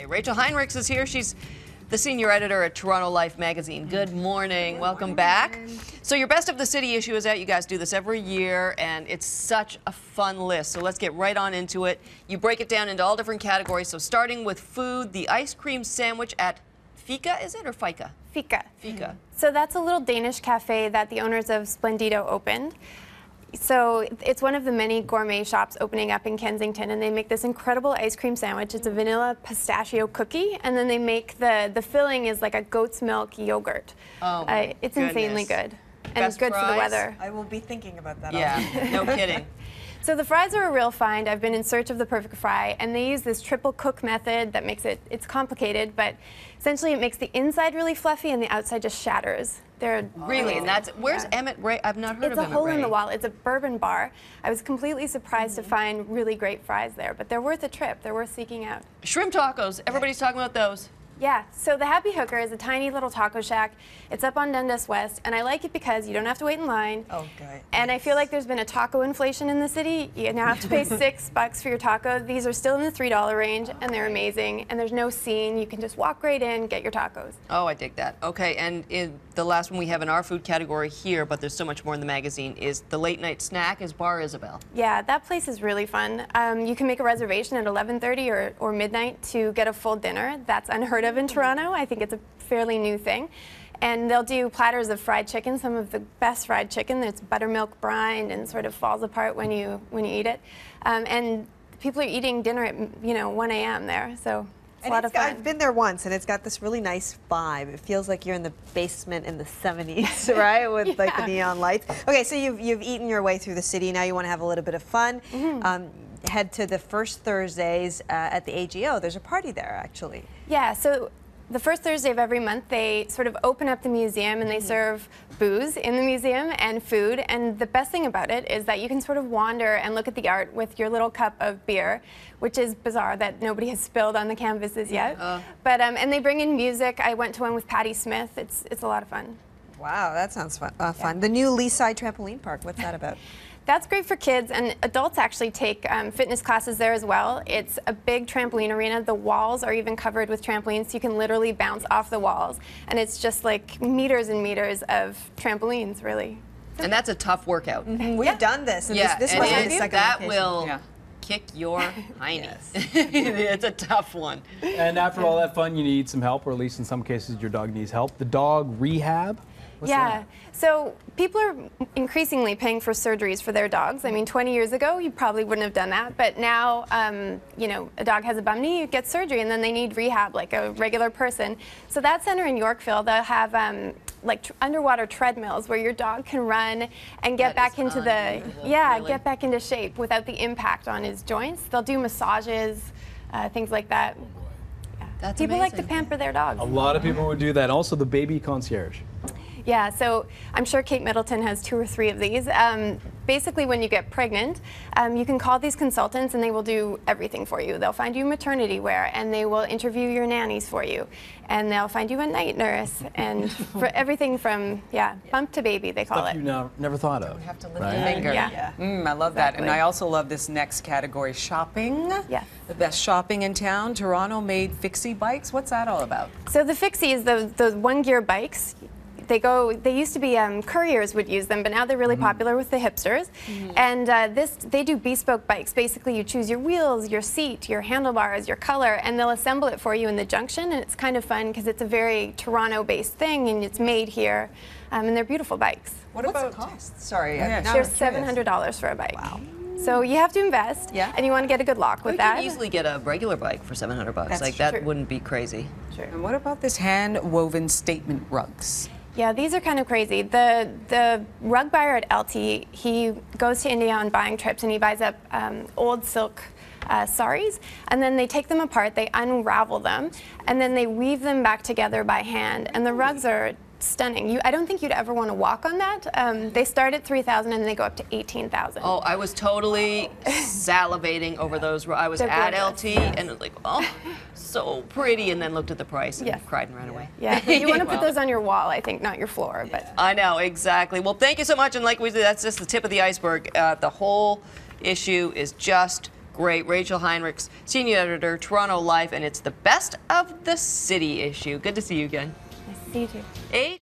Rachel Heinrichs is here. She's the senior editor at Toronto Life magazine. Good morning. Welcome back. So your Best of the City issue is out. You guys do this every year, and it's such a fun list. So let's get right on into it. You break it down into all different categories. So starting with food, the ice cream sandwich at Fika, is it, or Fika? Fika. Fika. So that's a little Danish cafe that the owners of Splendido opened. So it's one of the many gourmet shops opening up in Kensington, and they make this incredible ice cream sandwich. It's a vanilla pistachio cookie, and then they make the filling is like a goat's milk yogurt. Oh, it's insanely good. And Best good fries? for the weather. I will be thinking about that. Yeah, no kidding. So the fries are a real find. I've been in search of the perfect fry, and they use this triple cook method that makes it's complicated, but essentially it makes the inside really fluffy and the outside just shatters. They're Really? And that's, where's Emmett Ray? I've not heard of Emmett Ray. It's a hole in the wall. It's a bourbon bar. I was completely surprised to find really great fries there, but they're worth a trip. They're worth seeking out. Shrimp tacos. Everybody's talking about those. Yeah, so the Happy Hooker is a tiny little taco shack. It's up on Dundas West, and I like it because you don't have to wait in line. Oh, good. And I feel like there's been a taco inflation in the city. You now have to pay $6 for your taco. These are still in the $3 range, and they're amazing. And there's no scene. You can just walk right in, get your tacos. Oh, I dig that. Okay, and in the last one we have in our food category here, but there's so much more in the magazine, is the late night snack is Bar Isabel. Yeah, that place is really fun. You can make a reservation at 11:30 or midnight to get a full dinner. That's unheard of in Toronto. I think it's a fairly new thing. And they'll do platters of fried chicken, some of the best fried chicken. It's buttermilk brined and sort of falls apart when you eat it. And people are eating dinner at 1 a.m. there, so it's a lot of fun. I've been there once, and it's got this really nice vibe. It feels like you're in the basement in the 70s, right? With like the neon lights. Okay, so you've eaten your way through the city. Now you want to have a little bit of fun. Head to the first Thursdays at the AGO. There's a party there, actually. Yeah, so the first Thursday of every month, they sort of open up the museum and they serve booze in the museum and food. And the best thing about it is that you can sort of wander and look at the art with your little cup of beer, which is bizarre that nobody has spilled on the canvases yet. But and they bring in music. I went to one with Patti Smith. It's a lot of fun. Wow, that sounds fun. Fun. The new Leaside Trampoline Park. What's that about? That's great for kids, and adults actually take fitness classes there as well. It's a big trampoline arena. The walls are even covered with trampolines, so you can literally bounce off the walls. And it's just like meters and meters of trampolines, really. And that's a tough workout. We've done this, and Yeah, this and wasn't the second that location. will kick your hiney. It's a tough one. And after all that fun, you need some help, or at least in some cases your dog needs help. The dog rehab? What's that? So people are increasingly paying for surgeries for their dogs. I mean, 20 years ago, you probably wouldn't have done that. But now, a dog has a bum knee, you get surgery, and then they need rehab like a regular person. So that center in Yorkville, they'll have like underwater treadmills where your dog can run and get back into get back into shape without the impact on his joints. They'll do massages, things like that. That's People amazing. like to pamper their dogs. A lot of people would do that. Also, the baby concierge. Yeah, so I'm sure Kate Middleton has 2 or 3 of these. Basically, when you get pregnant, you can call these consultants and they will do everything for you. They'll find you maternity wear, and they will interview your nannies for you. And they'll find you a night nurse, and for everything from, bump to baby, they call Stuff it. you never thought of. Have to lift your finger. Yeah. I love that. And I also love this next category, shopping. Yeah. The best shopping in town. Toronto made Fixie bikes. What's that all about? So the Fixies, the one-gear bikes, they used to be, couriers would use them, but now they're really popular with the hipsters. And they do bespoke bikes. Basically, you choose your wheels, your seat, your handlebars, your color, and they'll assemble it for you in the junction. And it's kind of fun because it's a very Toronto-based thing, and it's made here. And they're beautiful bikes. What's the cost? Sorry, Yeah, now They're I'm curious. $700 for a bike. Wow. So you have to invest, and you want to get a good lock with You that. could easily get a regular bike for $700. That's Like that true. wouldn't be crazy. Sure. And what about this hand-woven statement rugs? Yeah, these are kind of crazy. The rug buyer at LT, he goes to India on buying trips and he buys up old silk saris, and then they take them apart, they unravel them, and then they weave them back together by hand. And the rugs are stunning. I don't think you'd ever want to walk on that. They start at $3,000 and they go up to $18,000. Oh, I was totally salivating over those. I was They're at gorgeous. LT and it was like, oh, so pretty, and then looked at the price and cried and ran away. Yeah, you want to put those on your wall, I think, not your floor. But I know, exactly. Well, thank you so much. And like we said, that's just the tip of the iceberg. The whole issue is just Great. Rachel Heinrichs, senior editor, Toronto Life, and it's the best of the city issue. Good to see you again. Nice to see you too. 8